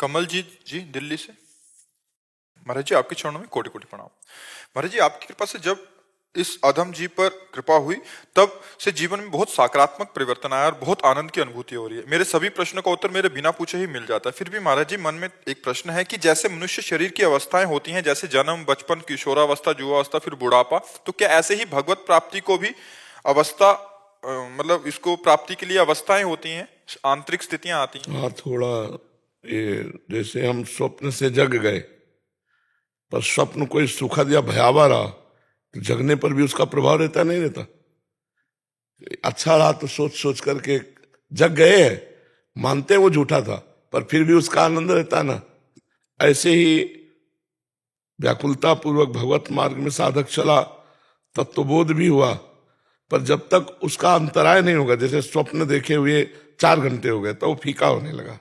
कमलजीत जी दिल्ली से। महाराज जी आपके चरणों में कोटि कोटि प्रणाम। महाराज जी आपकी कृपा से जब इस अधम जी पर कृपा हुई तब से जीवन में बहुत सकारात्मक परिवर्तन आया और बहुत आनंद की अनुभूति हो रही है। मेरे सभी प्रश्नों का उत्तर मेरे बिना पूछे ही मिल जाता है। फिर भी महाराज जी मन में एक प्रश्न है कि जैसे मनुष्य शरीर की अवस्थाएं होती हैं, जैसे जन्म, बचपन, किशोरावस्था, युवावस्था, फिर बुढ़ापा, तो क्या ऐसे ही भगवत प्राप्ति को भी अवस्था मतलब इसको प्राप्ति के लिए अवस्थाएं होती हैं, आंतरिक स्थितियां आती हैं? हाँ, थोड़ा ये जैसे हम स्वप्न से जग गए, पर स्वप्न कोई सुखद या भयावह रहा तो जगने पर भी उसका प्रभाव रहता नहीं रहता। अच्छा रहा तो सोच सोच करके जग गए हैं, मानते हैं वो झूठा था, पर फिर भी उसका आनंद रहता है ना। ऐसे ही व्याकुलता पूर्वक भगवत मार्ग में साधक चला, तत्वबोध भी हुआ, पर जब तक उसका अंतराय नहीं होगा, जैसे स्वप्न देखे हुए 4 घंटे हो गए तो वो फीका होने लगा,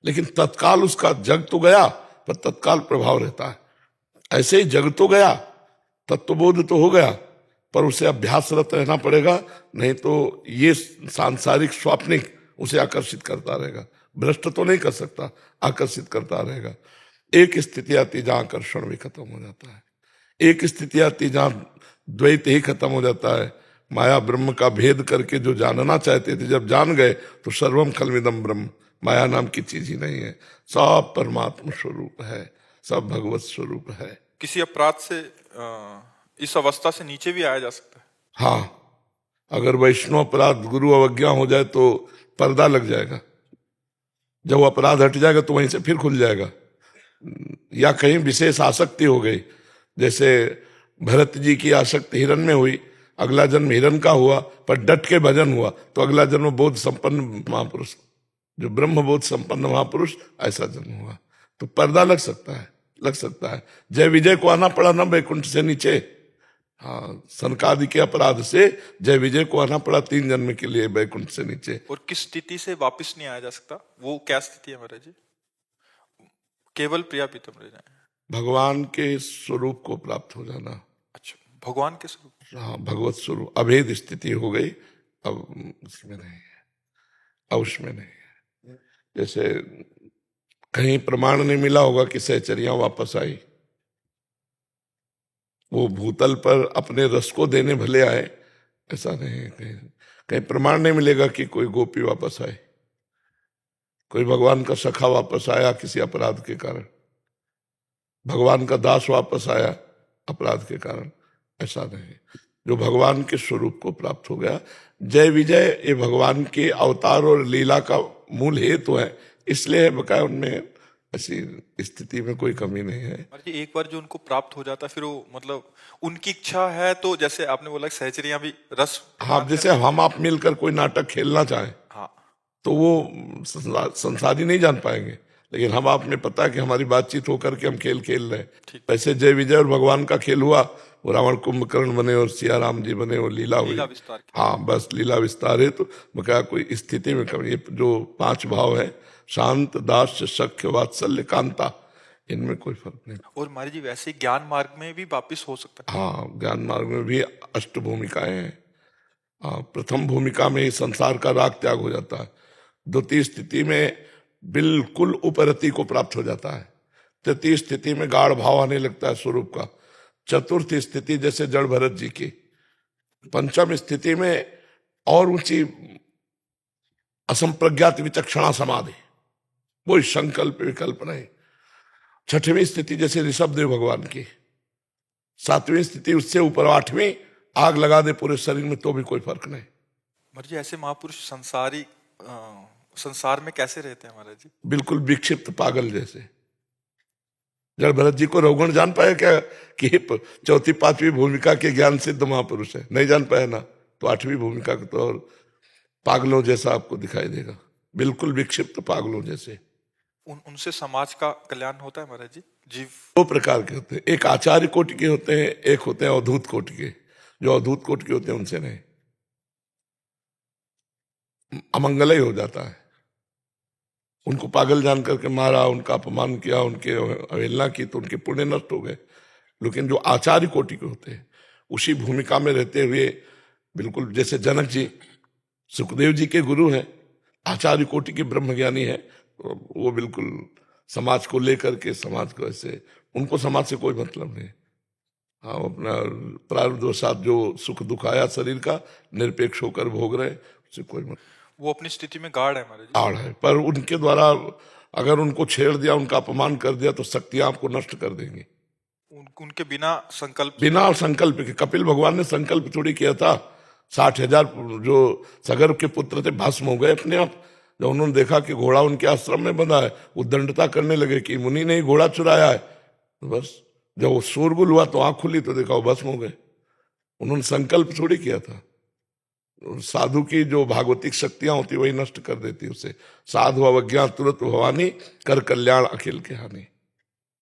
लेकिन तत्काल उसका जग तो गया, पर तत्काल प्रभाव रहता है। ऐसे ही जग तो गया, तत्वबोध तो हो गया, पर उसे अभ्यासरत रहना पड़ेगा, नहीं तो ये सांसारिक स्वाप्निक उसे आकर्षित करता रहेगा। भ्रष्ट तो नहीं कर सकता, आकर्षित करता रहेगा। एक स्थिति आती जहां आकर्षण भी खत्म हो जाता है, एक स्थिति आती जहां द्वैत ही खत्म हो जाता है। माया ब्रह्म का भेद करके जो जानना चाहते थे, जब जान गए तो सर्वम खलमिदम ब्रह्म, माया नाम की चीज ही नहीं है, सब परमात्मा स्वरूप है, सब भगवत स्वरूप है। किसी अपराध से इस अवस्था से नीचे भी आया जा सकता है? हाँ, अगर वैष्णव अपराध गुरु अवज्ञा हो जाए तो पर्दा लग जाएगा, जब वो अपराध हट जाएगा तो वहीं से फिर खुल जाएगा। या कहीं विशेष आसक्ति हो गई, जैसे भरत जी की आसक्ति हिरण में हुई, अगला जन्म हिरण का हुआ, पर डट के भजन हुआ तो अगला जन्म बोध संपन्न महापुरुष, जो ब्रह्म बोध संपन्न महापुरुष, ऐसा जन्म हुआ। तो पर्दा लग सकता है, लग सकता है। जय विजय को आना पड़ा ना वैकुंठ से नीचे। हाँ, सनकादि के अपराध से जय विजय को आना पड़ा 3 जन्म के लिए वैकुंठ से नीचे। और किस स्थिति से वापस नहीं आया जा सकता, वो क्या स्थिति है महाराज जी? केवल प्रिया प्रीतम रह जाए, भगवान के स्वरूप को प्राप्त हो जाना। अच्छा, भगवान के स्वरूप। हाँ, भगवत स्वरूप, अभेद स्थिति हो गई, अब उसमें नहीं है, अब उसमें नहीं है। जैसे कहीं प्रमाण नहीं मिला होगा कि सहचरियां वापस आई, वो भूतल पर अपने रस को देने भले आए, ऐसा नहीं है। कहीं कहीं प्रमाण नहीं मिलेगा कि कोई गोपी वापस आए, कोई भगवान का सखा वापस आया किसी अपराध के कारण, भगवान का दास वापस आया अपराध के कारण, ऐसा नहीं। जो भगवान के स्वरूप को प्राप्त हो गया, जय विजय ये भगवान के अवतार और लीला का मूल हेतु है, इसलिए बकाया उनमें ऐसी स्थिति में कोई कमी नहीं है। एक बार जो उनको प्राप्त हो जाता है फिर वो मतलब उनकी इच्छा है, तो जैसे आपने बोला सहचरियां भी रस। हाँ, जैसे हम आप मिलकर कोई नाटक खेलना चाहें, हाँ, तो वो संसारी नहीं जान पाएंगे, लेकिन हम आप में पता है कि हमारी बातचीत होकर के हम खेल खेल रहे हैं। वैसे जय विजय और भगवान का खेल हुआ, वो रावण कुंभकर्ण बने और सिया राम जी बने, वो लीला हुई। हाँ, बस लीला विस्तार है। तो बकाया कोई स्थिति में कमी, ये जो 5 भाव है, शांत, दास्य, सख्य, वात्सल्य, कांता, इनमें कोई फर्क नहीं। और हमारी जी वैसे ज्ञान मार्ग में भी वापिस हो सकता है? हाँ, ज्ञान मार्ग में भी 8 भूमिकाएं हैं। हाँ, प्रथम भूमिका में ही संसार का राग त्याग हो जाता है, द्वितीय स्थिति में बिल्कुल उपरति को प्राप्त हो जाता है, तृतीय स्थिति में गाढ़ भाव आने लगता है स्वरूप का, चतुर्थ स्थिति जैसे जड़ भरत जी की, पंचम स्थिति में और ऊंची असंप्रज्ञात विचक्षणा समाधि, कोई संकल्प विकल्प नहीं, छठवीं स्थिति जैसे ऋषभदेव भगवान की, सातवीं स्थिति उससे ऊपर 8वीं, आग लगा दे पूरे शरीर में तो भी कोई फर्क नहीं। महाराज जी ऐसे महापुरुष संसार में कैसे रहते हैं महाराज जी? बिल्कुल विक्षिप्त पागल जैसे। जड़ भरत जी को रघुगण जान पाया क्या कि 4वीं 5वीं भूमिका के ज्ञान सिद्ध महापुरुष है? नहीं जान पाया ना, तो 8वीं भूमिका का तो और पागलों जैसा आपको दिखाई देगा, बिल्कुल विक्षिप्त पागलों जैसे। उनसे समाज का कल्याण होता है महाराज जी? जीव 2 प्रकार के होते हैं, एक आचार्य कोटि के होते हैं, एक होते हैं अवधूत कोटि के। जो अवधूत कोटि के होते हैं उनसे नहीं, अमंगल ही हो जाता है। उनको पागल जान करके मारा, उनका अपमान किया, उनके अवहेलना की, तो उनके पुण्य नष्ट हो गए। लेकिन जो आचार्य कोटि के होते हैं, उसी भूमिका में रहते हुए, बिल्कुल जैसे जनक जी सुखदेव जी के गुरु हैं, आचार्य कोटि के ब्रह्मज्ञानी है, वो बिल्कुल समाज को लेकर के, समाज को ऐसे, उनको समाज से कोई मतलब नहीं। हाँ, अपना प्रारब्धवशात जो सुख दुख आया शरीर का, निरपेक्ष होकर भोग रहे, उससे कोई मतलब वो अपनी स्थिति में गाढ़ है महाराज जी। आड़ है। पर उनके द्वारा अगर उनको छेड़ दिया, उनका अपमान कर दिया, तो शक्तियां आपको नष्ट कर देंगी। उनके बिना संकल्प, बिना संकल्प के। कपिल भगवान ने संकल्प थोड़ी किया था। 60,000 जो सगर के पुत्र थे भस्म हो गए अपने आप। जब उन्होंने देखा कि घोड़ा उनके आश्रम में बंधा है, उद्दंडता करने लगे कि मुनि ने ही घोड़ा चुराया है। तो बस जब वो शोरगुल हुआ तो आंख खुली तो देखा वो भस्म हो गए। उन्होंने संकल्प थोड़ी किया था। साधु की जो भागवतिक शक्तियां होती वही नष्ट कर देती उसे। साधु अवज्ञा तुरंत भवानी, कर कल्याण अखिल के हानि।